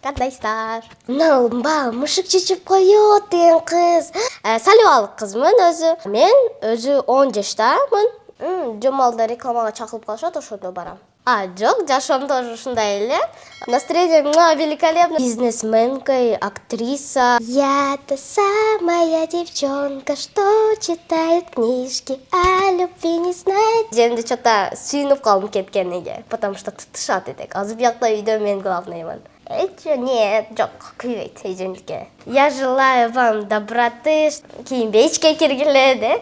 Кандайсыздар? Мына мышык чечип коёт деген кыз. Салибалык кызмын өзү. Мен өзү 10 жаштамын. Жомалда рекламага чакырып калышат, ошондо барам. Жок, жашоом тоже ушундай эле. Настроение великолепно. Бизнесменка, актриса. Я та самая девчонка, что читает книжки, а любви не знает. Жеринде чота сүйүнүп калдым кеткениге, потому что тутушат эдек. Азыр биякта үйдө мен главныймын. Нет, жок, күйбөйт эжемдике. Я желаю вам доброты, кийинбей ичке киргиле, де.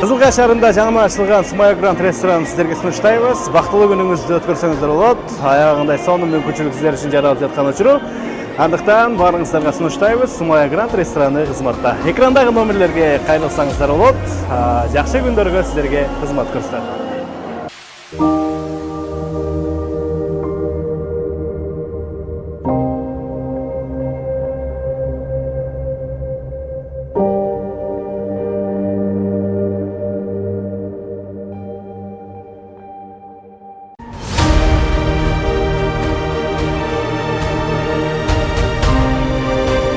Кызылкай шаарында жаңы ачылган Сумая Гранд ресторанын сиздерге сунуштайбыз. Бактылуу күнүңүздү өткөрсөңүздөр болот. Аягында сонун мүмкүнчүлүк сиздер үчүн жаралып жаткан учуру. Андыктан баарыңыздарга сунуштайбыз. Сумая Гранд рестораны кызматта. Экрандагы номерлерге кайрылсаңыздар болот. Жакшы күндөргө сиздерге кызмат көрсөтөт.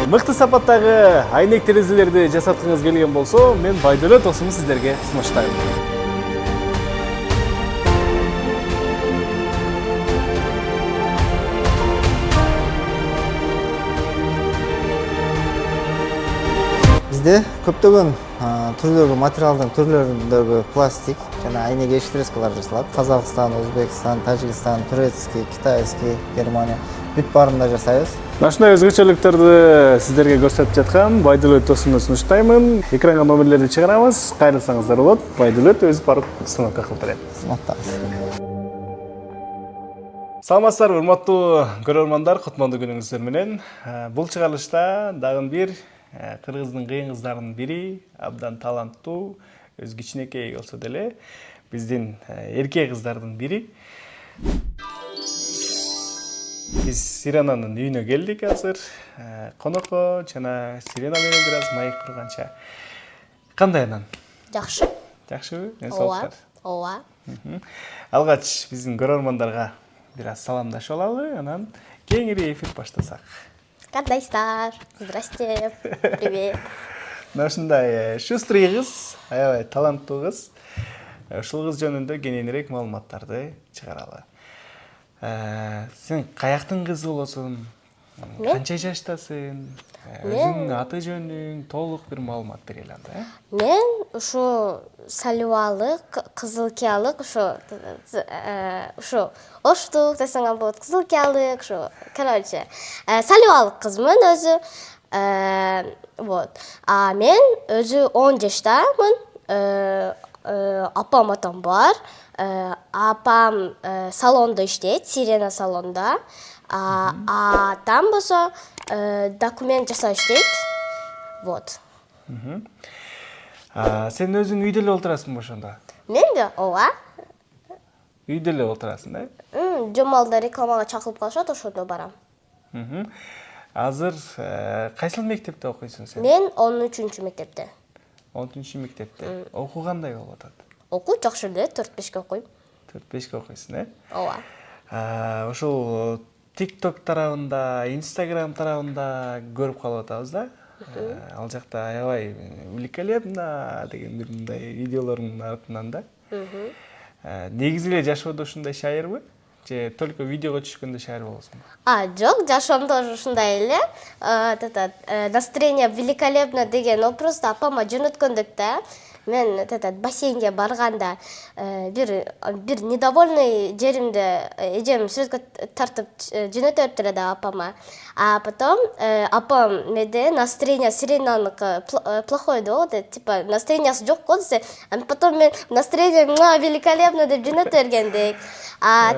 Мыкты сапаттагы айнек терезелерди жасаткыңыз келген болсо, мен Байдөлөт Досумду сиздерге сунуштайм. Бизде көптөгөн түрлөрдөгү материалдын түрлөрүндөгү пластик жана айнек эштрескалар жасалат. Казакстан, Өзбекстан, Тажикстан, турецкий, китайский, Германия бүт баарында жасайбыз. Ушундай өзгөчөлүктөрдү сиздерге көрсөтүп жаткан Байдөлөт Досумду сунуштаймын. Экранга номерлерди чыгарабыз, кайрылсаңыздар болот. Байдөлөт өзү барып станокко кылып берет. Саламатсыздарбы, урматтуу көрөрмандар, кутмандуу күнүңүздөр менен. Бул чыгарылышта дагы бир кыргыздын кыйын кыздарынын бири, абдан таланттуу, өз кичинекей болсо деле биздин эркек кыздардын бири. Биз Сиренанын үйүнө келдик азыр. Конокко жана Сирена менен бир аз маек курганча. Кандай анан? Жакшы. Жакшыбы? Ооба. Ооба. Алгач биздин көрөрмандарга бир аз саламдашып алалы, анан кеңири эфир баштасак. Кандайсыздар? Здрасте. Привет. Ушундай шустрый кыз, аябай таланттуу кыз. Ушул кыз жөнүндө кененирээк маалыматтарды чыгаралы. Сен каяктын кызы болосуң? Канча жаштасың? Өзүңдүн аты жөнүң толук бир маалымат берели анда. Мен ушу салибалык, кызылкиялык, ушу оштук десең болот, кызылкиялык, ушу, короче, салибалык кызмын өзү. Вот. Мен өзү 10 жаштамын. Апам атам бар. Апам салонда иштейт, Сирена салонда. Атам болсо документ жасап иштейт. Вот. Сен өзүң үйдө эле отурасың ошондо? Мен да, ооба. Үйдө эле отурасың, да? Жомалда рекламага чакырып калышат, ошондо барам. Азыр кайсыл мектепте окуйсуң сен? Мен 13 мектепте. 13 мектепте. Окуу кандай болуп атат? Окуу жакшы эле, 4-5ке окуйм. 4-5ке окуйсуң, Ооба. Ошол TikTok тарабында, Instagram тарабында көрүп калып атабыз да. Ал жакта аябай великолепно деген бир мындай видеолордун артынан да. Негизи эле жашоодо ушундай шайырбы? Же только видеого түшкөндө шайыр болосуңбу? Жок, жашоом тоже ушундай эле. Настроение великолепно деген просто апама жөнөткөндүк да. мен бассейнге барганда бир недовольный жеримде эжем сүрөткө тартып жөнөтө бериптир да апама. А потом апам меде настроение Сиренаныкы плохой да, типа настроениясы жок го десе. Потом мен настроение великолепно деп жөнөтө бергендек. А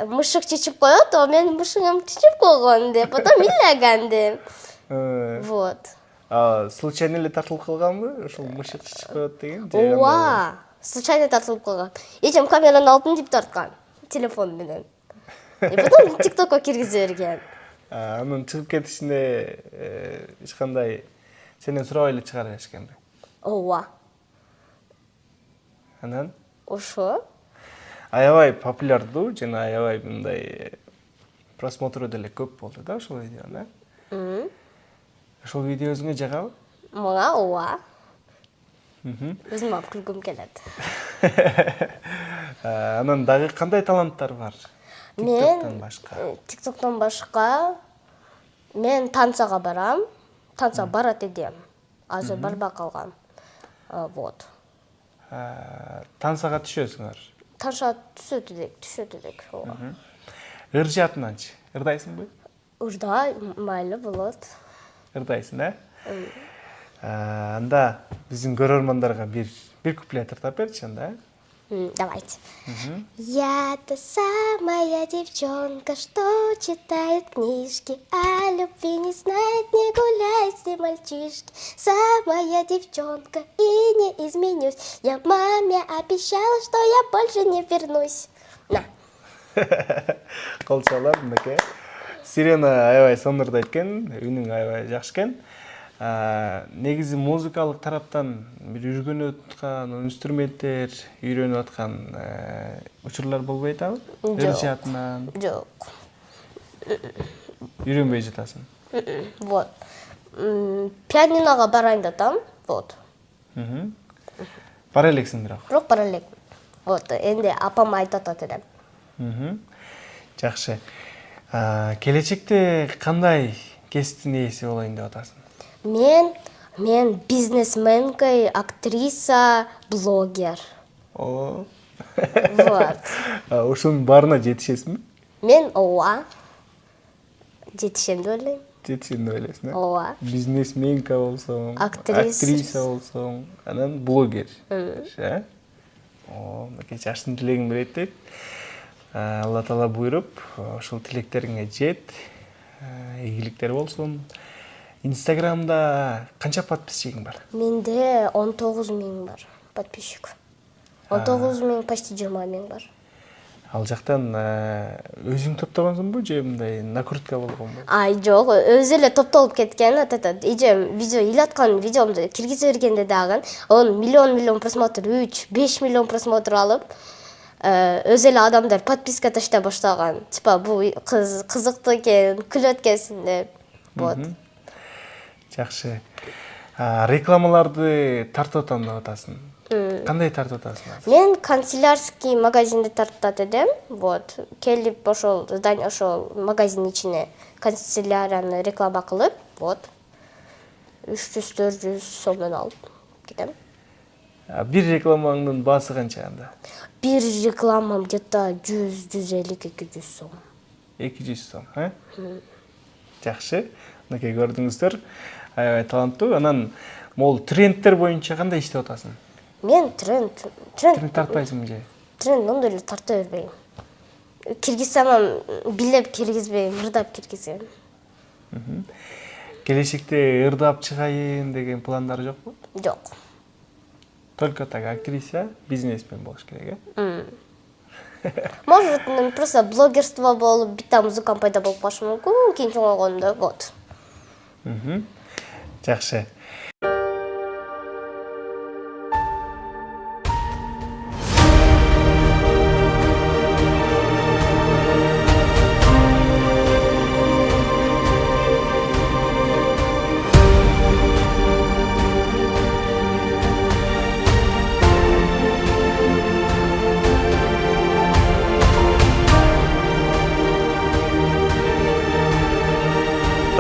мышык чечип коет, мен мышыгым чечип койгон деп, потом ыйлагандым. Вот. Случайно эле тартылып калганбы? Ошол мышык чечип коет деген? Ооба, случайно тартылып калган. Эжем камеранын алдын деп тарткан, телефон менен. Потом ТикТокко киргизе берген. Анын чыгып кетишинде эч кандай сенен сурабай эле чыгара беришкенби? Ооба. Анан Ошо. аябай популярдуу жана аябай мындай просмотру деле көп болду да ошол видеону. Ошол видео өзүңө жагабы? Мага ооба. Өзүм алып күлгүм келет. Анан дагы кандай таланттар бар? ТикТоктон башка. ТикТоктон башка мен танцага барам. Танцага барат эдим. Азыр барбай калгам. Вот. Тансага түшөсүңөр. Танцага түшөт элек. Ыр жаатынанчы? Ырдайсыңбы? Ырдай, майлы болот. Ырдайсың, Анда биздин көрөрмандарга бир куплет тартап берчи анда, Давайте. Я та самая девчонка, что читает книжки, а любви не знает, не гуляет с ней мальчишки. Самая девчонка, и не изменюсь. Я маме обещала, что я больше не вернусь. На. Кол чалар мынакей. Сирена аябай сонурду экен, үнүң аябай жакшы экен. Негизи музыкалык тараптан бир үйрөнүп аткан инструменттер, үйрөнүп аткан учурлар болбой атабы? Ыр жаатынан. Жок. Үйрөнбөй жатасың. Вот. Пианиноға барайын да там. Вот. Бара элексиң бирок. Бирок бара элек. Вот. Энди апам айтып атат элем. Жакшы. Келечекте кандай кесиптин ээси болоюн деп атасың? Мен бизнесменка, актриса, блогер. О. Вот. Ошонун баарына жетишесиңби? Мен ооба. Жетишем деп ойлойм. Жетишем деп ойлойсуң, Ооба. Бизнесменка болсоң, Актриса болсоң, анан блогер. Мынакей жаштын тилегин берет дейт. Алла Таала буйруп, ошол тилектериңе жет. Ийгиликтер болсун. Инстаграмда канча подписчигиң бар? Менде 19 000 бар подписчик. 19 000, почти 20 000 бар. Ал жактан өзүң топтогонсуңбу же мындай накрутка болгонбу? Жок, өзү эле топтолуп кеткен. Эжем видео ыйлаткан видеомду киргизе бергенде дагы, он миллион просмотр, 3-5 миллион просмотр алып, өзү эле адамдар подписка таштай баштаган. Типа бул кыз кызыктуу экен, күлөт экенсиң деп. Вот. Жакшы. Рекламаларды тартып атам деп атасың. Кандай тартып атасың? Мен канцелярский магазинде тартат эдем. Вот. Келип ошол здание, ошол магазин ичине канцелярияны реклама кылып, вот. 300-400 сомдон алып кетем. Бир рекламаңдын баасы канча анда? Бир рекламам где-то 100-150-200 сом. 200 сом, Жакшы. Мынакей көрдүңүздөр, аябай таланттуу. Анан могул трендтер боюнча кандай иштеп атасың? Мен тренд тартпайсыңбы же? Тренд ондой эле тарта бербейм. Киргизсам билеп киргизбейм, ырдап киргизем. Келечекте ырдап чыгайын деген пландар жокпу? Жок. Только так актриса, бизнесмен болуш керек, Может, просто блогерство болуп, битта музыкам пайда болуп калышы мүмкүн, кийин чоңойгондо, вот. Жакшы.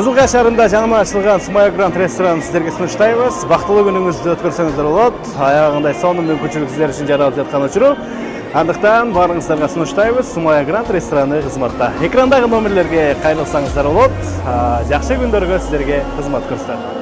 Кызылкай шаарында жаңы ачылган Сумая Гранд ресторанын сиздерге сунуштайбыз. Бактылуу күнүңүздү өткөрсөңүздөр болот. Аягында сонун мүмкүнчүлүк сиздер үчүн жаралып жаткан учуру. Андыктан баарыңыздарга сунуштайбыз. Сумая Гранд рестораны кызматта. Экрандагы номерлерге кайрылсаңыздар болот. Жакшы күндөргө сиздерге кызмат көрсөтөт.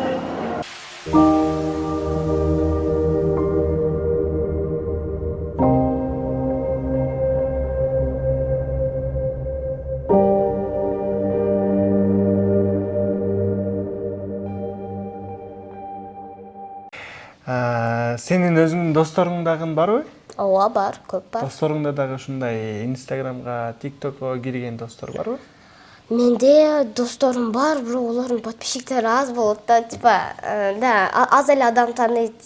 Сенин өзүңдүн досторуң дагы барбы? Ооба, бар, көп бар. Досторуңда дагы ушундай Инстаграмга, ТикТокко кирген достор барбы? Менде досторум бар, бирок олордун подписчиктери аз болот да, типа, да, аз эле адам тааныйт,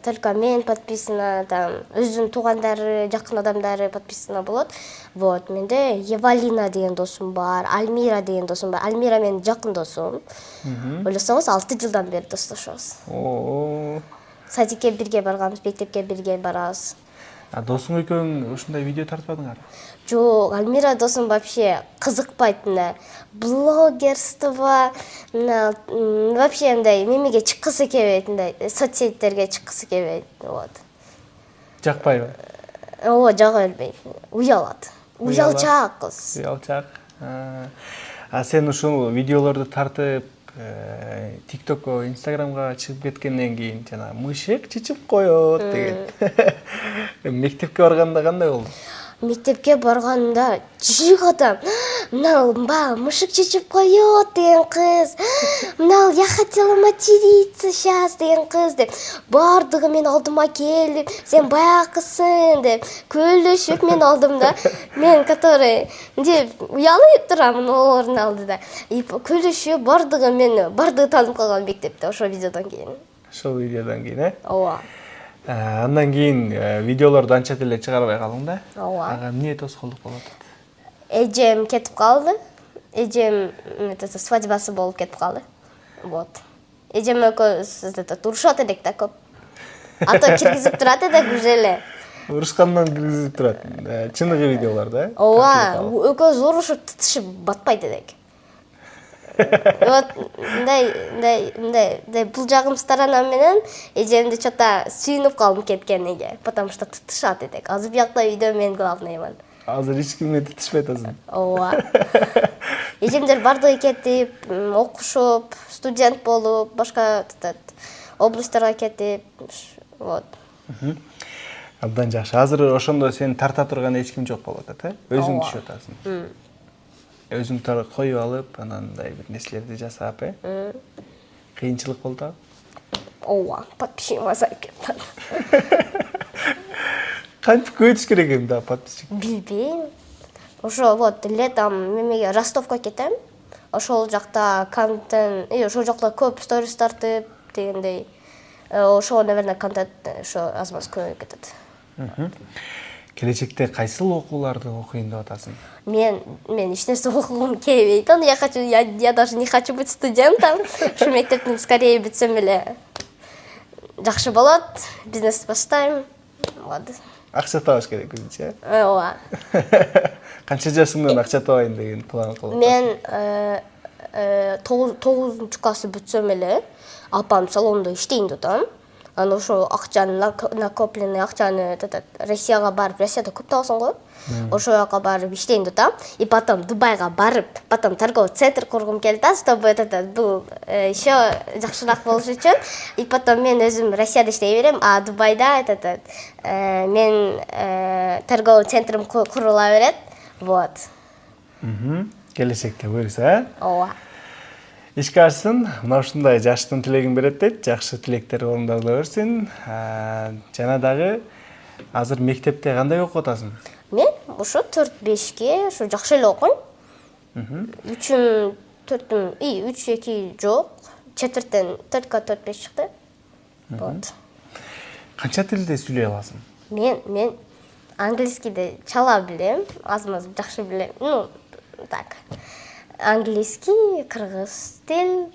только мен подписана, там, өзүнүн туугандары, жакын адамдары подписана болот. Вот, менде Евалина деген досум бар, Альмира деген досум бар. Альмира менин жакын досум. Ойлосоңуз 6 жылдан бери достошобуз. Садикке бирге барганбыз, мектепке бирге барабыз. Досуң экөөң ушундай видео тартпадыңар? Жок, Альмира досум вообще кызыкпайт мына блогерство, вообще мындай мемеге чыккысы келбейт, мындай соцсеттерге чыккысы келбейт. Вот. Жакпайбы? Ооба, жага бербейт. Уялат. Уялчаак кыз. Уялчаак. Сен ушул видеолорду тартып ТикТокко, Инстаграмга чыгып кеткенден кийин жана мышык чычып коёт деген. Мектепке барганда кандай болду? Мектепке барганда жык адам, мына мышык чычып коёт деген кыз, мына я хотела материться сейчас деген кыз деп, бардыгы мен алдыма келип, сен баягысың деп, көйлөшүп мен алдымда, мен который деп уялып турамын олордун алдыда. Көйлөшүп бардыгы таанып калган мектепте ошол видеодон кийин. Ошол видеодон кийин, Ооба. Андан кийин видеолорду анча деле чыгарбай калдың да? Ооба. Ага эмне тоскоолдук болуп атат? Эжем кетип калды. Эжем свадьбасы болуп кетип калды. Вот. Эжем экөөбүз урушат элек да көп. Ата киргизип турат элек уже эле. Урушкандан киргизип турат. Чыныгы видеолор да? Ооба, экөөбүз урушуп тытышып батпайт элек. Вот мындай бул жагым сторонам менен эжемди чота сүйүнүп калдым кеткениге, потому что тытышат элек. Азыр биякта үйдө мен главныймын. Азыр эч кимге тытышпайт атасың. Ооба. Эжемдер бардыгы кетип, окушуп, студент болуп, башка областарга кетип, вот. Абдан жакшы. Азыр ошондо сени тарта турган эч ким жок болуп атат, өзүң түшүп атасың. Өзүң коюп алып, анан мындай бир нерселерди жасап, кыйынчылык болду? Ооба, подписчигим азайып кетти. Кантип көбөйтүш керек эми да подписчик? Билбейм. Ошо вот летом мемеге Ростовко кетем. Ошол жакта контент, ошол жакта көп сторис тартып дегендей. Ошо, наверное, контент ошо аз-маз көбөйүп кетет. Келечекте кайсыл окууларды окуйм деп атасың? Мен эч нерсе окугум келбейт. Я даже не хочу быть студентом. Ушу мектептин скорее бүтсөм эле жакшы болот. Бизнес баштайм. Вот. Акча табыш керек өзүнчө. Ооба. Канча жашыңдан акча табайын деген план кылып? Мен 9 классы бүтсөм эле апам салондо иштейм деп атам. Анан ошо акчаны, накопленный акчаны Россияга барып, Россияда көп табасың го. Ошол жака барып иштейм деп атам. И потом Дубайга барып, потом торговый центр кургум келди, чтобы бул еще жакшыраак болуш үчүн. И потом мен өзүм Россияда иштей берем, а Дубайда мен торговый центрим курула берет. Вот. Келечекте буюрса, Ооба. ишке ашсын, мына ушундай жаштын тилегин берет дейт, жакшы тилектер орундалыла берсин. Жана дагы азыр мектепте кандай окуп атасың? Мен ошо 4-5ке ошо жакшы эле окуйм. 3-үм, 4-үм, 3-2 жок. Четверттен 4ка 4-5 чыкты. Вот. Канча тилде сүйлөй аласың? Мен английскийди чала билем, аз-маз жакшы билем. Так. Английский, кыргыз тил,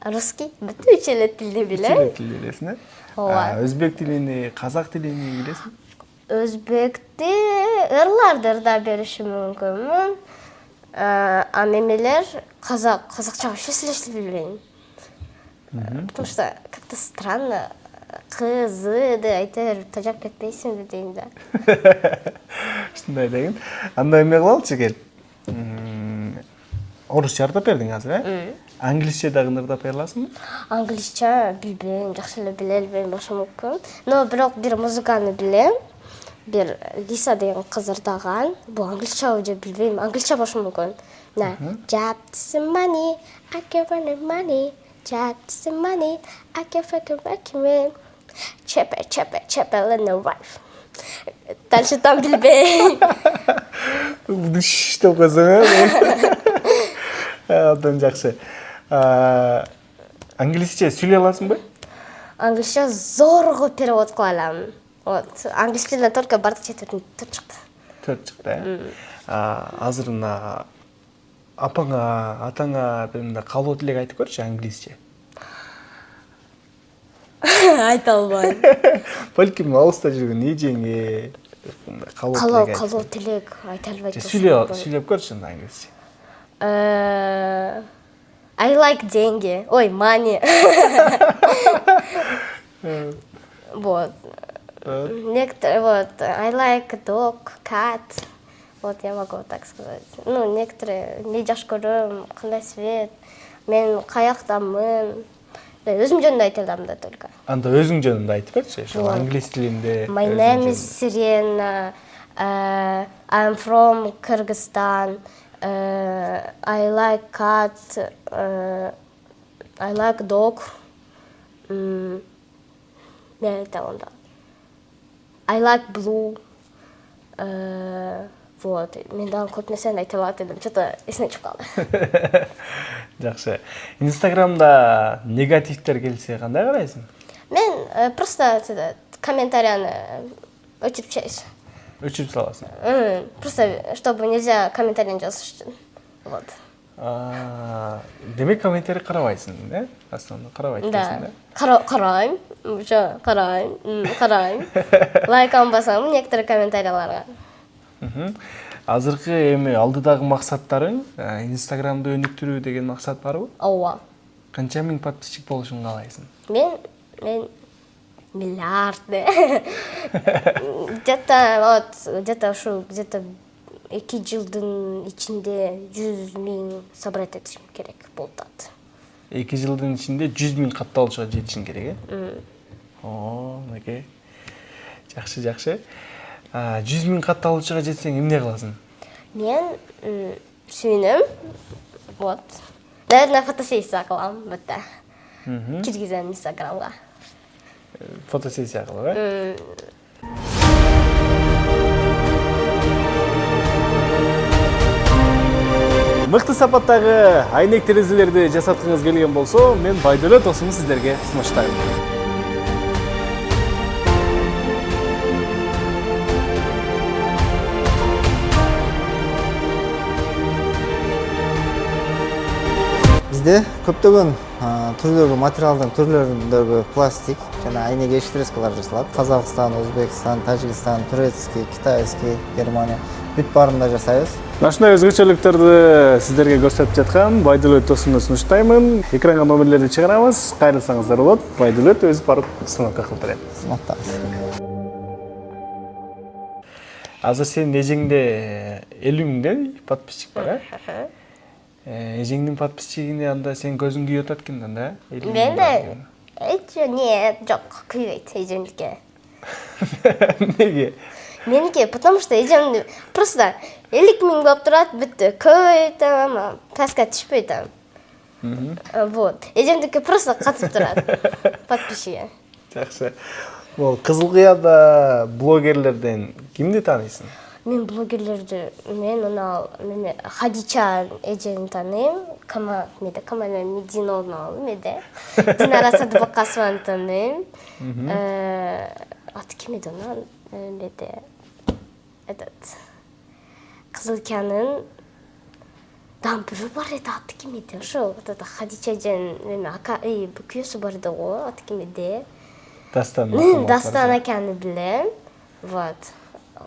русский, бүт 3 эле тилди билем. 3 эле тилди билесиң, Ооба. Өзбек тилини, казак тилини билесиң? Өзбекти ырларды да беришим мүмкүнмүн. А мемелер қазақша вообще сөйлешті білмеймін. Потому что как-то странно. Қызы деп айтыр, тажап кетпейсің бе дейін да. Ушундай деген. Анда эме кылалычы кел. Орусча ырдап бердиң азыр, Англисче дагы ырдап бере аласыңбы? Англисче билбейм, жакшы эле биле албайм болушу мүмкүн. Но бирок бир музыканы билем. Бир Лиса деген кыз ырдаган. Бул англисче же билбейм, англисче болушу мүмкүн. На, jab some money, I give her money. Jab some money, I give her Чепе, лену вайф. Дальше там билбейм. Дыш деп койсоң, Абдан жакшы. Англисче сүйлөй аласыңбы? Англисче зорго перевод кыла алам. Вот, англисчеден только бардык четвертин 4 чыкты. 4 чыкты, Азыр мына апаңа, атаңа мындай каалоо тилек айтып көрчү англисче. Айта албайм. Балким алыста жүргөн эжеңе Калоо тилек айта албайт. Сүйлөп көрчү англисче. I like деньги. Ой, money. Вот. Некоторые, вот, I like dog, cat. Вот я могу так сказать. Ну, некоторые, не жаш көрөм, кандай свет, мен каяктамын. Өзүм жөнүндө айта алам да только. Анда өзүң жөнүндө айтып берчи, ошо англис тилинде. My name is Sirena. I'm from Kyrgyzstan. I like cat. I like dog. Не айтам да. I like blue. Вот. Мен дагы көп нерсени айта алат элем. Что-то эсине чыгып калды. Жакшы. Инстаграмда негативтер келсе кандай карайсың? Мен просто комментарияны өчүрүп саласың. Просто чтобы нельзя комментарий жазыш үчүн. Вот. Демек комментарий карабайсың, да? Основно карабайт экенсиң, да? Карайм. Карайм. Лайк албасам некоторые комментарияларга. Азыркы эми алдыдагы максаттарың Инстаграмды өнүктүрүү деген максат барбы? Ооба. Канча миң подписчик болушун каалайсың? Мен миллиард. Где-то ушу 2 жылдын ичинде 100 миң собрать этишим керек болуп атат. 2 жылдын ичинде 100 миң катталышка жетишиң керек, мынакей. Жакшы. 100 миң катталышка жетсең эмне кыласың? Мен сүйүнөм. Вот. Наверное, фотосессия кылам бүттө. Киргизем Инстаграмга. Фотосессия кылып, Мыкты сапаттагы айнек терезелерди жасаткыңыз келген болсо, мен Байдөлөт досумду сиздерге сунуштайм. Бизде көптөгөн түрлөрдөгү материалдын түрлөрүндөгү пластик жана айнек эштрескалар жасалат. Казакстан, Өзбекстан, Тажикстан, турецкий, китайский, Германия бүт баарында жасайбыз. Ушундай өзгөчөлүктөрдү сиздерге көрсөтүп жаткан Байдөлөт досумду сунуштаймын. Экранга номерлерди чыгарабыз. Кайрылсаңыздар болот. Байдөлөт өзү барып сынока кылып берет. Сынактабыз. Азыр сенин эжеңде 50 миңден подписчик бар, Эжеңдин подписчигине анда сен көзүң күйүп атат экен да? Менде нет, жок, күйбөйт эжемдике. Неге? Меники, потому что эжем просто 50 миң болуп турат, бүттү. Көбөйт, ама таска түшпөйт. Вот. Эжемдики просто катып турат подписчиге. Жакшы. Бул Кызыл Кыяда блогерлерден кимди тааныйсың? Мен блогерлерди, мен Хадича эжени тааныйм, Камал Мединовну эмеде. Динара Садыбакасованы тааныйм. Аты ким эди анан? Эмеде Кызыл Кыянын дам бирөө бар эди, аты ким эди? Ошо Хадича эженин күйөөсү бар эди го, аты ким эди? Дастан аканы билем. Вот.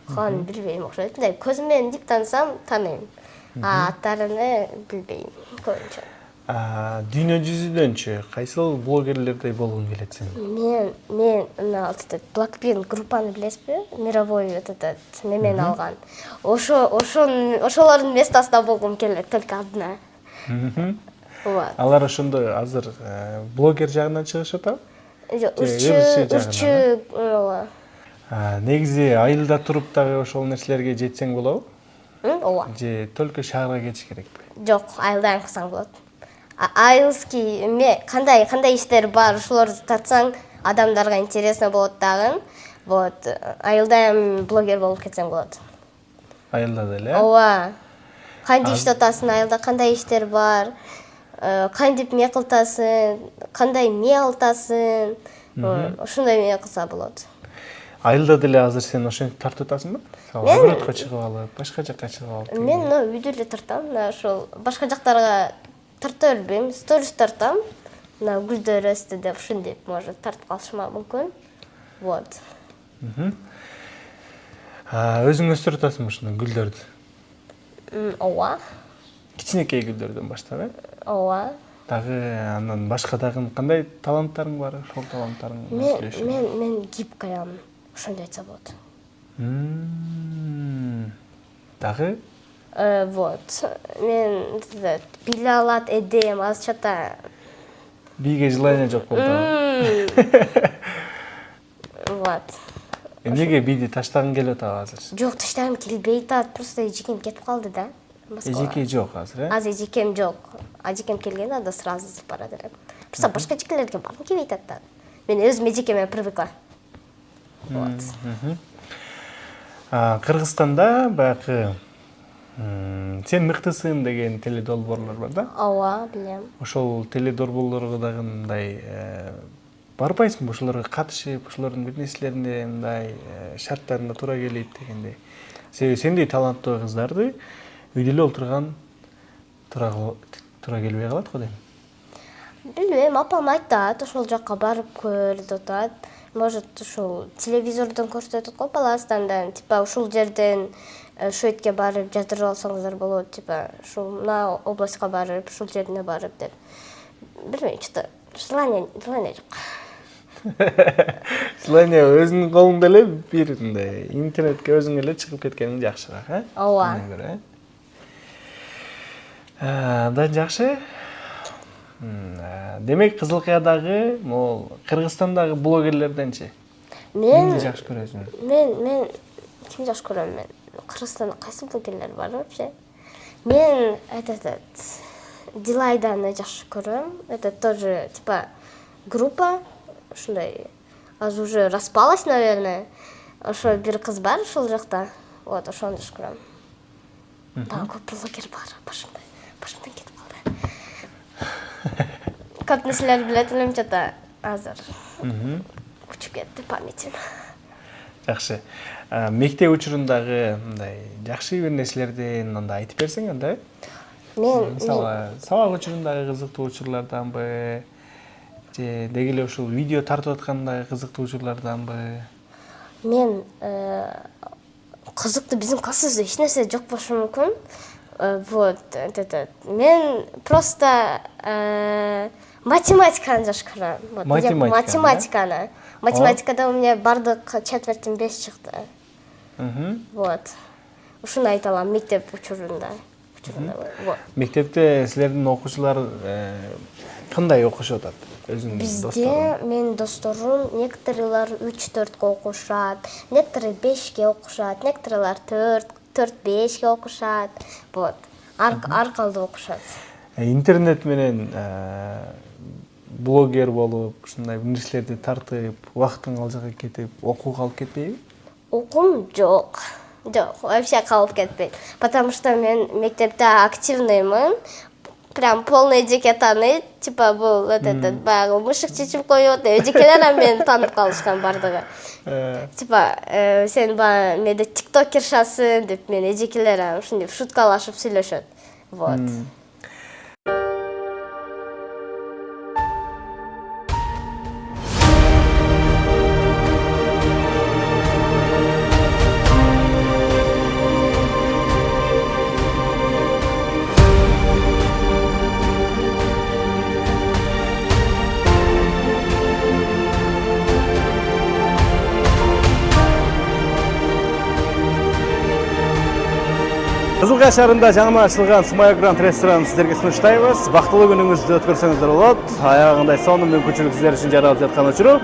Калган билбейм окшойт. Көзүм менен дип таанысам, тааныйм. Аттарыны билбейм көбүнчө. Дүйнө жүзүдөнчү кайсыл блогерлердей болгуң келет сен? Мен Blackpink группаны билесизби? Мировой этот немен алган. Ошолордун местосунда болгум келет, только одна. Вот. Алар ошондо азыр блогер жагынан чыгышып атабы? Үрчү Негизи айылда туруп дагы ошол нерселерге жетсең болобу? ооба. Же только шаарга кетиш керекпи? Жок, айылдан кылсаң болот. Айылский кандай иштер бар, ошолорду татсаң адамдарга интересно болот дагы. Вот, айылда блогер болуп кетсең болот. Айылда деле? Ооба. Кандай ишти атасың айылда, кандай иштер бар, кантип эмне кылтасың, кандай эмне алатасың, ошондой эмне кылса болот. Айылда деле азыр сен ошентип тартып атасыңбы? Огородко чыгып алып, башка жакка чыгып алып. Мен үйдө эле тартам, ошол башка жактарга тарта бербейм, сторис тартам. Гүлдөр өстү деп ушинтип, может, тартып калышыма мүмкүн. Вот. Өзүң өстүрүп атасыңбы ушуну гүлдөрдү? Ооба. Кичинекей гүлдөрдөн баштап, Ооба. Дагы андан башка дагы кандай таланттарың бар? Ошол таланттарың Мен гибкаям, ошондой айтса болот. Дагы? Вот. Мен биле алат эдем, азчата. Бийге желание жок болду. Вот. Эмнеге бийди таштагың келип атабы азыр? Жок, таштагым келбей атат, просто эжекем кетип калды да. Эжеке жок азыр, Азыр эжекем жок. Эжекем келгенде анда сразу зып бара берем. Просто башка эжекелерге баргым келбей атат да. Мен өзүм эжекеме привыкла. Вот. Кыргызстанда баягы сен мыктысың деген теледолбоорлор бар да? Ооба, билем. Ошол теледолбоорлорго дагы мындай барбайсыңбы? Ошолорго катышып, ошолордун бир нерселерине мындай шарттарына туура келип дегендей. Себеби сендей таланттуу кыздарды үйдө эле отурган туура келбей калат го дейм. Билбейм, апам айтат, ошол жакка барып көр деп атат. Может, ушул телевизордон көрсөтөт го баласынан, типа ушул жерден шөйткө барып жаздырып алсаңыздар болот, типа ушул мына областка барып, ушул жерине барып деп. Билбейм, что-то желание жок. Желание өзүңдүн колуңда эле бир мындай интернетке өзүң эле чыгып кеткениң жакшыраак, Ооба. Да жакшы. Демек Кызылкаядагы, могул Кыргызстандагы блогерлерденчи кимди жакшы көрөсүң? Мен кимди жакшы көрөм мен? Кыргызстанда кайсы блогерлер бар вообще? Мен Дилайданы жакшы көрөм. Это тоже типа группа, ушундай азыр уже распалась, наверное. Ошо бир кыз бар ошол жакта. Вот, ошону жакшы көрөм. Дагы көп блогер бар, башымдан кетип калды. Көп нерселер билет элем жата азыр. Учуп кетти памятим. Жакшы. Мектеп учурундагы мындай жакшы бир нерселерди мындай айтып берсең анда. Мен сабак учурундагы кызыктуу учурларданбы, же деги эле ушул видео тартып аткандагы кызыктуу учурларданбы? Мен кызыктуу биздин классыбызда эч нерсе жок болушу мүмкүн. Вот, мен просто математиканы жакшы көрөм. Математиканы. Математикада у меня бардык четвертин 5 чыкты. Вот. Ушуну айта алам мектеп учурунда. Мектепте силердин окуучулар кандай окушуп атат? Өзүңдүн Бизде менин досторум некоторыйлар 3-4 окушат, некоторые 5 окушат, некоторыйлар 4-5 окушат. Вот. Ар калды окушат. Интернет менен блогер болуп, ушундай нерселерди тартып, убактың ал жакка кетип, окууга алып кетпейби? Окуум жок. Жок, вообще калып кетпейт. Потому что мен мектепте активныймын. Прям полный эжеке тааныйт. Типа бул баягы мышык чечип коет, эжекелер мени таанып калышкан бардыгы. Типа сен баягы меде тиктокершасың деп мен эжекелер ушинтип шуткалашып сүйлөшөт. Вот. Кызылкай шаарында жаңы ачылган Смая Гранд ресторанын сиздерге сунуштайбыз. Бактылуу күнүңүздү өткөрсөңүздөр болот. Аягында сонун мүмкүнчүлүк сиздер үчүн жаралып жаткан учуру.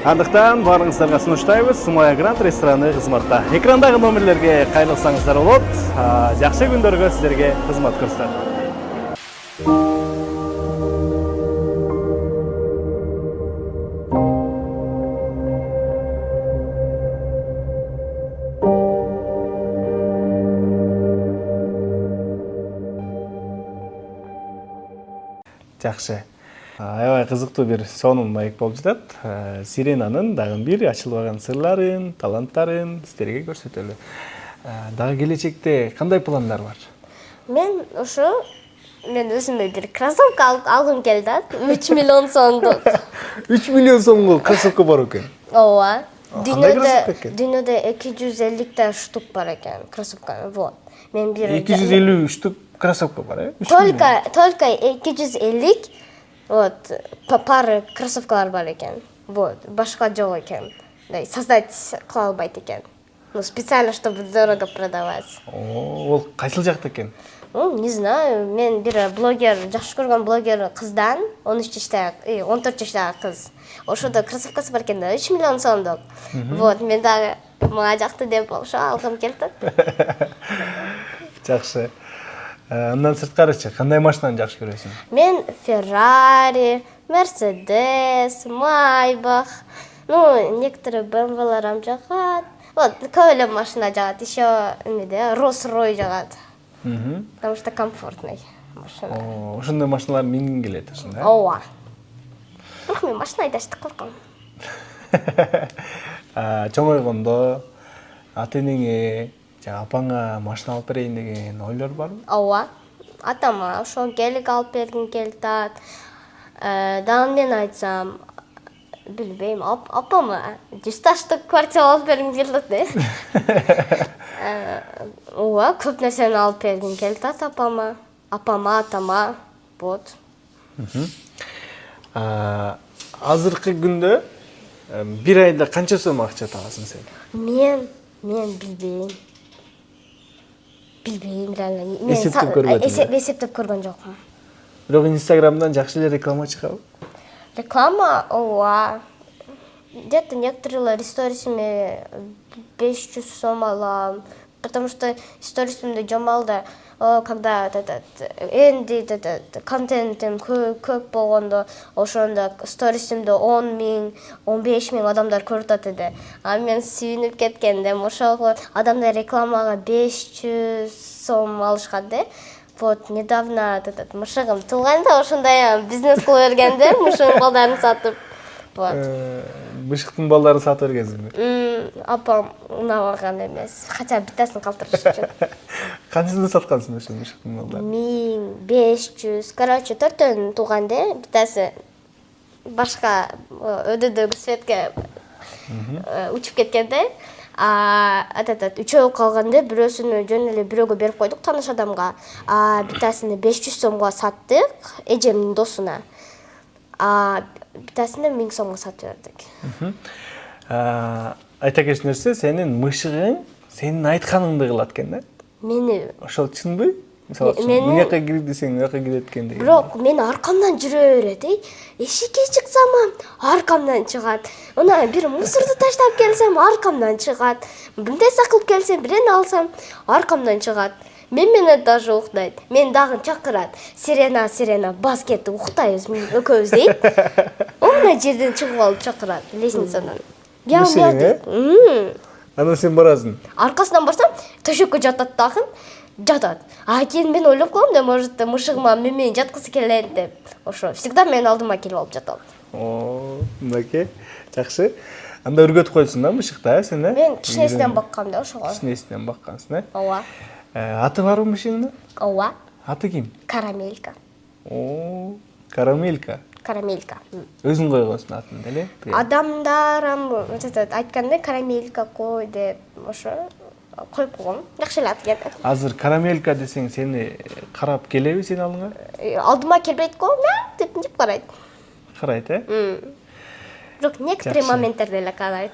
Андыктан баарыңыздарга сунуштайбыз. Смая Гранд рестораны кызматта. Экрандагы номерлерге кайрылсаңыздар болот. Жакшы күндөргө сиздерге кызмат көрсөтөт. Жакшы. Аябай кызыктуу бир сонун маек болуп жатат. Сиренанын дагы бир ачылбаган сырларын, таланттарын сиздерге көрсөтөлү. Дагы келечекте кандай пландар бар? Мен өзүмө бир кроссовка алгым келди. 3 миллион сомдук. 3 миллион сомго кроссовка бар экен. Ооба. Кандай кроссовка экен? Дүйнөдө 250 штук бар экен кроссовка. Вот. Мен бир 250 штук кроссовка бар, э? Только 250 вот пары кроссовкалар бар экен. Вот, башка жок экен. Создать кыла албайт экен. Ну, специально, чтобы дорого продавать. Ол кайсыл жакта экен? Не знаю, мен бир блогер, жакшы көргөн блогер кыздан, 14 жаштагы кыз. Ошодо кроссовкасы бар экен да, 3 миллион сомдук. Вот, мен дагы мага жакты деп ошо алгым келди. Жакшы. Андан сырткарычы кандай машинаны жакшы көрөсүң? Мен Ferrari, Mercedes, Maybach, ну, некоторые BMW-ларым жагат. Вот, көп эле машина жагат, еще Rolls-Royce жагат. Потому что комфортный машина. Ошондой машиналар мингиң келет ошондо, э? Ооба. Бирок мен машина айдашты корком. Чоңойгондо ата-энеңе, апаңа машина алып берейин деген ойлор барбы? Ооба. Атама ошо гелик алып бергим келип атат. Дагы мен айтсам, билбейм, апама 100 штук квартира алып бергим келип атат. Ооба, көп нерсени алып бергим келип атат апама. Апама, атама. Вот. Азыркы күндө бир айда канча сом акча табасың сен? Мен билбейм. Билбейм, реально. Эсептеп көрбөдүм. Эсептеп көргөн жокмун. Бирок Инстаграмдан жакшы эле реклама чыгабы? Реклама, ооба. Где-то некоторые сторисиме 500 сом алам. Потому что сторисимде жомалда, когда энди контентим көп болгондо, ошондо сторисимде 10 000, 15 000 адамдар көрүп атат эди. А мен сүйүнүп кеткендем, ошого адамдар рекламага 500 сом алышкан да. Вот, недавно мышыгым туулганда ошондой бизнес кыла бергенде, мышыгын балдарын сатып. Вот. Мышыктын балдарын сатып бергенсиңби? Апам унабаган эмес. Хотя биттасын калтырыш үчүн. Канчасына саткансың ошо мышыктын балдарын? 1500. Короче, 4төн туулган да, биттасы башка өдөдөгү светке учуп кеткен да. Үчөө калганда бирөөсүнү жөн эле бирөөгө берип койдук, тааныш адамга. Биттасыны 500 сомго саттык, эжемдин досуна. Биттасыны 1000 сомго сатып бердик. Айта кетчү нерсе, сенин мышыгың сенин айтканыңды кылат экен да? Мени Ошол чынбы? Мисалы үчүн, мынакка кир десең, мынакка кирет экен деген. бирок мен аркамдан жүрө берет, эшикке чыксам аркамдан чыгат. Она бир мусорду таштап келсем аркамдан чыгат. Бир нерсе кылып келсем, бирени алсам аркамдан чыгат. Мен менен даже уктайт. Мен дагы чакырат. Сирена, бас кетти, уктайбыз экөөбүз дейт. Мына жерден чыгып алып чакырат, лестницадан. Анан сен барасың. Аркасынан барсам, төшөккө жатат дагы. Жатат. Кийин мен ойлоп калам да, может, мышыгыма мени жаткысы келет деп. Ошо всегда мен алдыма келип алып жатат. Мынакей, жакшы. Анда өргөтүп койсуң да мышыкта, сен, э? Мен кичинесинен баккам да ошого. Кичинесинен баккансың, э? Ооба. Аты барбы мышыгыңдын? Ооба. Аты ким? Карамелька. Карамелька. Карамелька. Өзүң койгонсуң атын деле? Адамдарым айтканда карамелька кой деп ошо коюп койгом. Жакшы эле ат экен. Азыр карамелька десең сени карап келеби сенин алдыңа? Алдыма келбейт го, деп карайт. Карайт, э? Бирок некоторые моменттарда эле карайт.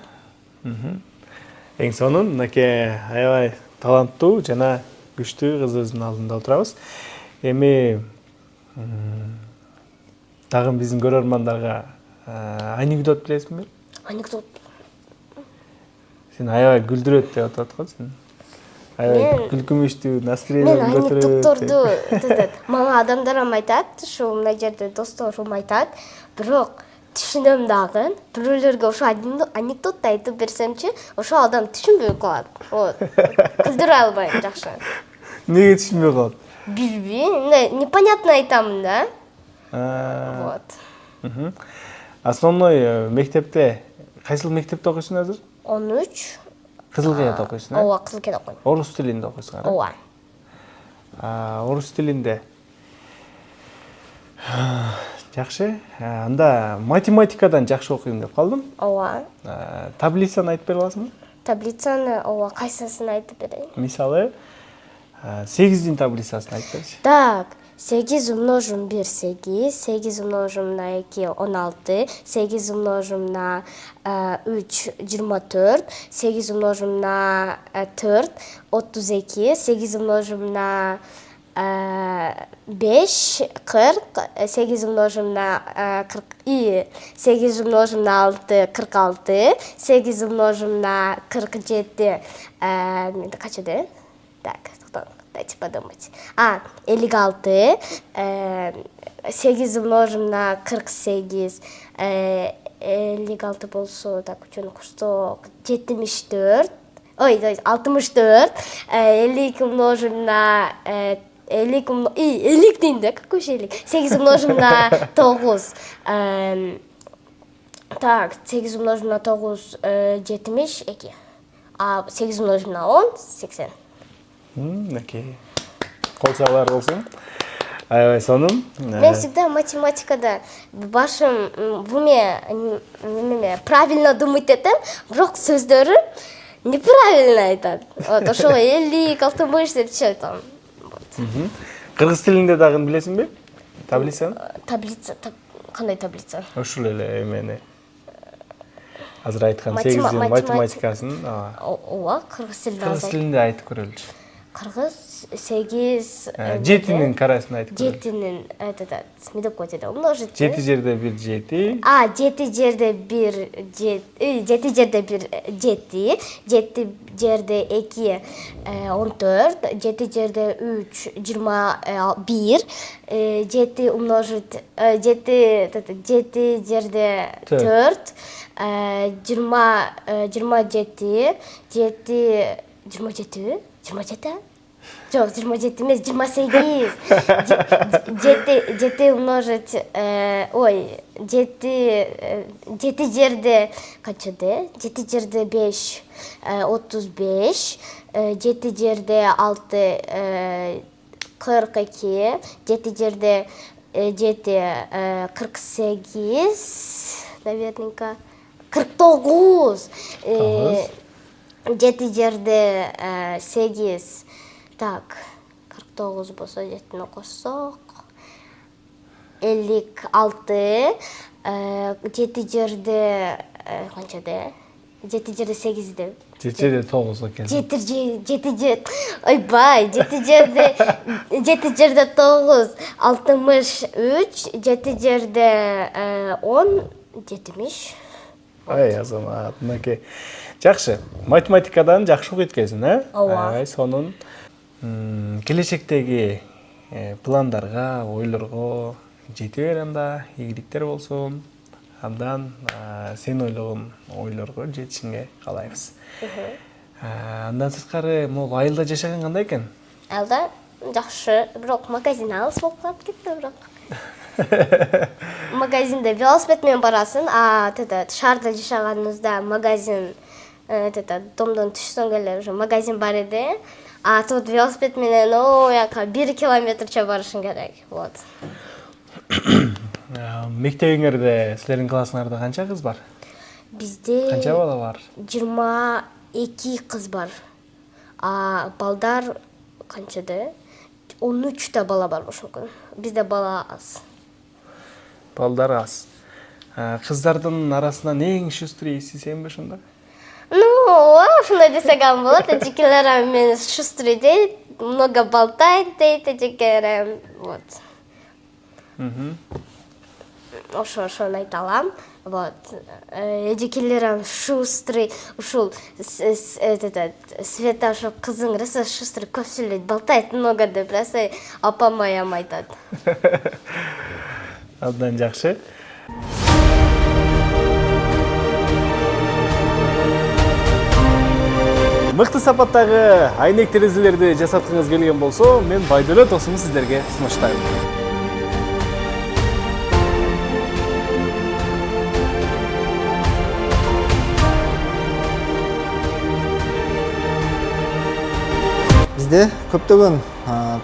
Эң сонун, мынакей аябай таланттуу жана күчтүү кызыбыздын алдында отурабыз. Эми дагы биздин көрөрмандарга анекдот билесиңби? Анекдот. Сен аябай күлдүрөт деп атат го сен. Аябай күлкүмүштүү, Мен настроениең анекдотторду мага адамдарым айтат, ушу мына жерде досторум айтат, бирок түшүнөм дагы. Бирөөлөргө ошо анекдот айтып берсемчи, ошо адам түшүнбөй калат. Вот. Күлдүрө албайм жакшы. Неге түшүнбөй калат? Билбейм, непонятно айтамын да. Вот. Основной мектепте, кайсыл мектепте окуйсуң азыр? 13. Кызыл Кыят окуйсуң, а? Ооба, Кызыл Кыят окуйм. Орус тилинде окуйсуң, а? Ооба. Орус тилинде. Жакшы. Анда математикадан жакшы окуйм деп калдым. Ооба. Таблицаны айтып бере аласыңбы? Таблицаны, ооба, кайсысын айтып берейин? Мисалы, 8-дин таблицасын айтып берчи. Так, 8 умножим 1 8, 8 умножим на 2 16, 8 умножим на 3 24, 8 умножим на 4 32, 8 умножим на 5 40, 8 умножим на 40 и 8 умножим на 6 46, 8 умножим на 47 качады? Так, дайте подумать. 56, 8 умножим на 48, 56 болсо, так, үчүн курсток, 74, ой, 64, 50 умножим на 50 дейм да, какой же 50? 8 умножим на 9, так, 8 умножим на 9, 72, а 8 умножим на 10, 80. Окей. Кол чабаар болсун. Аябай сонун. Мен всегда математикада башым в уме правильно думать этем, бирок сөздөрү неправильно айтат. Вот ошо 50 60 деп чыгат. Кыргыз тилинде дагы билесиңби? Таблицаны? Таблица, кандай таблица? Ушул эле эмени. Азыр айткан 8-дин математикасын. Ооба, кыргыз тилинде Кыргыз тилинде айтып көрөлүчү. Кыргыз 8 7-нин карасын айтып көрөлүчү. 7-нин не деп коет эди? Умножить. 7 жерде 1 7. 7 жерде 1 7 жерде 1 7, 7 жерде 2 14, 7 жерде 3 21, 7 умножить 7 жерде 4 27, 27 Жок, 27 эмес, 28. 7 умножить, 7 жерде канчада? 7 жерде 5, 35, 7 жерде 6, 42, 7 жерде 7, 48, наверняка. 49. 7 жерде 8. Так, 49 болсо 7-ни коссок. 56. 7 жерде канчада? 7 жерде 8 деп. 7 жерде 9 экен. 7 ойбай, 7 жерде 9, 63, 7 жерде 10, 70. Ай, азамат, мынакей. Жакшы, математикадан жакшы окуйт экенсиң, а? Ооба. Ай, сонун. Келечектеги пландарга, ойлорго жете бер анда, ийгиликтер болсун. Андан сен ойлогон ойлорго жетишиңе каалайбыз. Андан сырткары, могу айылда жашаган кандай экен? Айылда жакшы, бирок магазин алыс болуп калып кетти бирок. Магазинде велосипед менен барасың, шаарда жашаганыбызда магазин домдон түшсөң эле уже магазин бар эди. Тут велосипед менен ояка 1 километрче барышың керек. Вот. Мектебиңерде, силердин классыңарда канча кыз бар? Бизде Канча бала бар? 22 кыз бар. Балдар канчада? 13 та бала бар ошондо. Бизде бала аз. Балдар аз. Кыздардын арасынан эң шустрийси сенби ошондо? Ошондой десек болот. Эжекелер мени шустрый дейт. много болтает дейт эжекерим. Вот. Ошону айта алам. Вот. Эжекелерим шустрый, ушул Света ошо кызың роса шустрый көп сүйлөйт, болтает много деп роса апам аям айтат. Абдан жакшы. Мыкты сапаттагы айнек терезелерди жасаткыңыз келген болсо, мен Байдөлөт досумду сиздерге сунуштайм. Бизде көптөгөн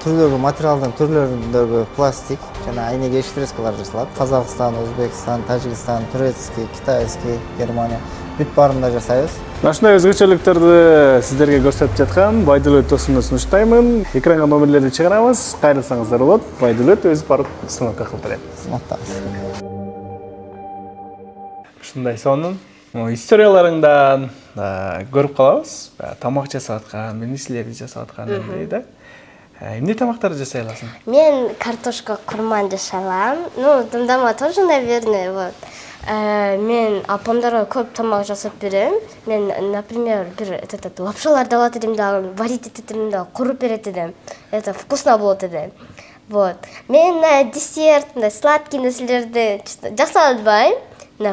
түрдөгү материалдын түрлөрүндөгү пластик жана айнек эштрескалар жасалат. Казакстан, Өзбекстан, Тажикстан, турецкий, китайский, Германия бүт баарында жасайбыз. Ушундай өзгөчөлүктөрдү сиздерге көрсөтүп жаткан Байдөлөт досумду сунуштаймын. Экранга номерлерди чыгарабыз. Кайрылсаңыздар болот. Байдөлөт өзү барып сынока кылып берет. Сынактабыз. Ушундай сонун историяларыңдан көрүп калабыз. Тамак жасап аткан, нерселерди жасап атканыңды да. Эмне тамактарды жасай аласың? Мен картошка курман жасалам. Ну, дымдама тоже, наверное, вот. Мен апамдарга көп тамак жасап берем. Мен, например, бир лапшаларды алат эдим да, варить этет эдим да, куруп берет эдим. Это вкусно болот эди. Вот. Мен десерт, сладкий нерселерди жасап атпайм.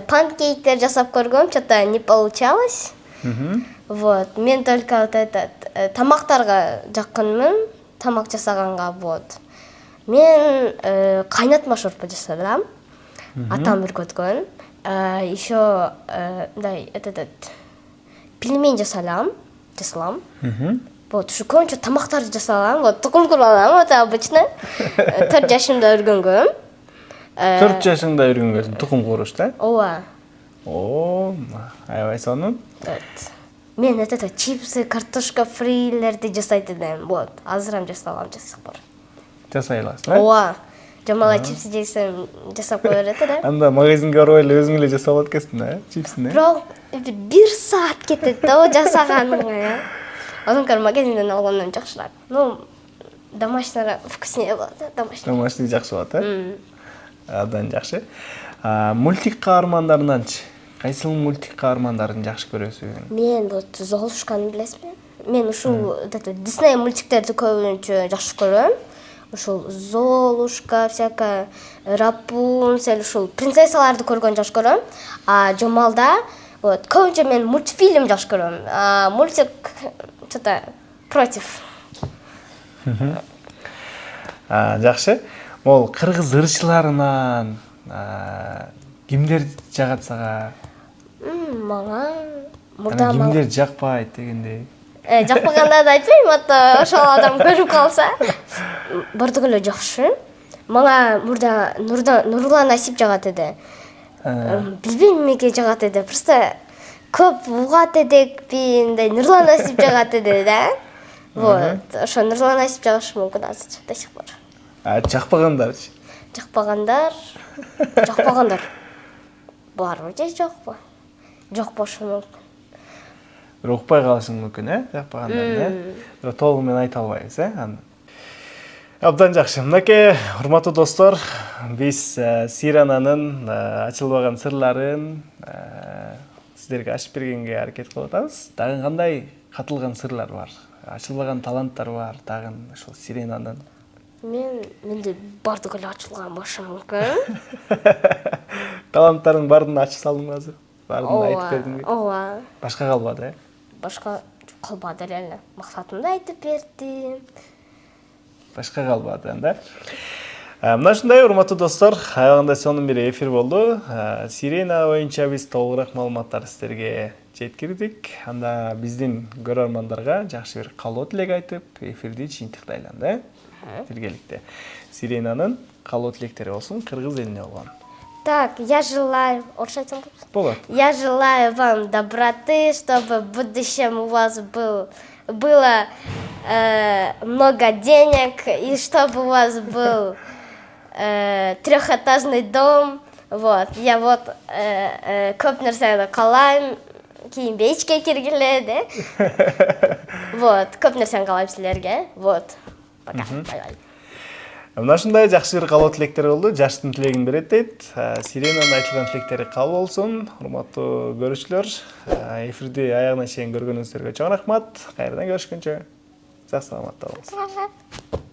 Панкейктер жасап көргөм, что-то не получалось. Вот. Мен только вот этот тамактарга жаккынмын, тамак жасаганга, вот. Мен кайнатма шорпа жасадым. Атам үйрөткөн. Еще этот пельмень жасалам. Вот, ушу көбүнчө тамактарды жасалам. Вот, тукум куралам, вот обычно. 4 жашымда үйрөнгөм. 4 жашыңда үйрөнгөнсүң тукум куруш да? Ооба. О, аябай сонун. Мен этот чипсы, картошка фрилерди жасайт элем. Вот, азырам жасалам жасап. Жасай аласың, Ооба. Жамала чипсы жейсем жасап кое берет да. Анда магазинге барып эле өзүң эле жасап алат экенсиң да, чипсини? Бирок 1 саат кетет да жасаганыңа. Одан көр магазинден алгандан жакшыраак. Ну, домашний вкуснее болот, домашний. Домашний жакшы болот, Абдан жакшы. Мультик каармандарынанчы кайсыл мультик каармандарын жакшы көрөсүң? Мен вот Золушканы билесизби? Мен ушул Disney мультиктерди көбүнчө жакшы көрөм. Ушул Золушка, всякая Рапунцель, ушул принцессаларды көргөн жакшы көрөм. А Жомалда вот көбүнчө мен мультфильм жакшы көрөм. Мультик что-то против. Жакшы. Ол кыргыз ырчыларынан кимдер жагат сага? Мага мурда кимдер жакпайт дегендей. Жакпаганда да айтпайм, ата ошол адам көрүп калса. Бардык эле жакшы. Мага мурда Нурлан Насип жагат эди. Билбейм эмнеге жагат эди. Просто көп угат эдикпи, мындай Нурлан Насип жагат эди да. Вот. Ошо Нурлан Насип жагышы мүмкүн азыр до сих пор. Жакпагандарчы? Жакпагандар. Барбы же жокпу? Жок болушу мүмкүн. Бирок укпай калышың мүмкүн, жакпагандарын, Бирок толугу менен айта албайбыз, аны. Абдан жакшы. Мынакей, урматтуу достор, биз Сирананын ачылбаган сырларын сиздерге ачып бергенге аракет кылып атабыз. Дагы кандай катылган сырлар бар? Ачылбаган таланттар бар, дагы ошол Сиренанын. Менде бардык эле ачылган болушу мүмкүн. Таланттарың бардын ачып салдың азыр? Бардын айтып бердиңби? Ооба. Башка калбады, Башка калбады эле. Максатымды айтып бердим. Башка калбады анда. Мына ушундай урматтуу достор, аягында сонун бир эфир болду. Сирена боюнча биз толугураак маалыматтарды сиздерге жеткирдик. Анда биздин көрөрмандарга жакшы бир каалоо тилек айтып, эфирди жыйынтыктайлы анда. Биргеликте. Сиренанын каалоо тилектери болсун кыргыз элине болгон. Так, я желаю, айтсам Болот. Я желаю вам доброты, чтобы в будущем у вас было много денег, и чтобы у вас был трехэтажный дом. Вот, я вот көп нерсени каалайм, кийин бечке киргиле де. Вот, көп нерсени каалайм силерге. Вот. Пока. Бай-бай. Мына ушундай жакшы бир каалоо тилектер болду. Жаштын тилегин берет дейт. Сиренанын айтылган тилектери кабыл болсун. Урматтуу көрүүчүлөр, эфирди аягына чейин көргөнүңүздөргө чоң рахмат. Кайрадан көрүшкөнчө сак саламатта болуңуз.